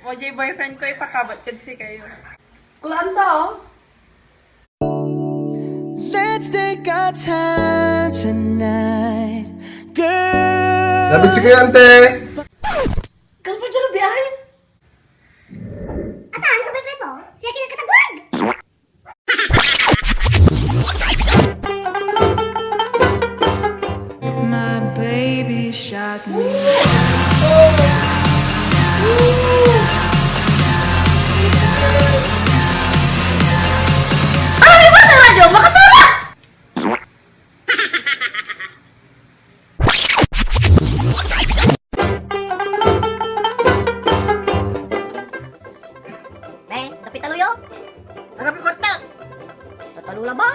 Moji boyfriend ko ipakabot kasi kayo. Kulaan to, oh. Let's take our time tonight, girl. Lapit si kayo, ante. Kalpa dyan ang biyahe. Atan, sa boyfriend mo? Siya kinagkatagwag! My baby shot me. Ano ba na radyo? Makatulog! Dapit taluyo? Nagapikot na! Tatalula ba?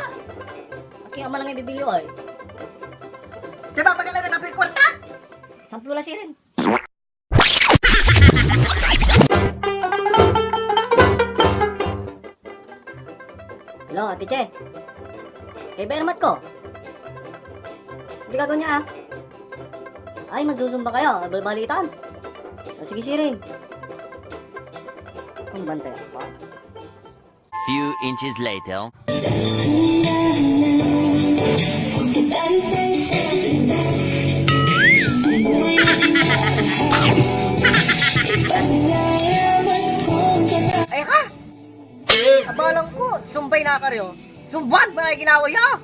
Aking ama lang yung bibilyo ay. Diba pag alam na napikot na? Samplo lang sirin. Hello, Ate Che. Kay Bermat ko. Hindi gagawin niya ah. Ay, magsusumba kayo. Balbalitan. O, sige, siring. Kung bantay ako pa. Few inches later. Ay ka! Abalang ko, sumbay na karyo. Sumbag ba na ginawa ya?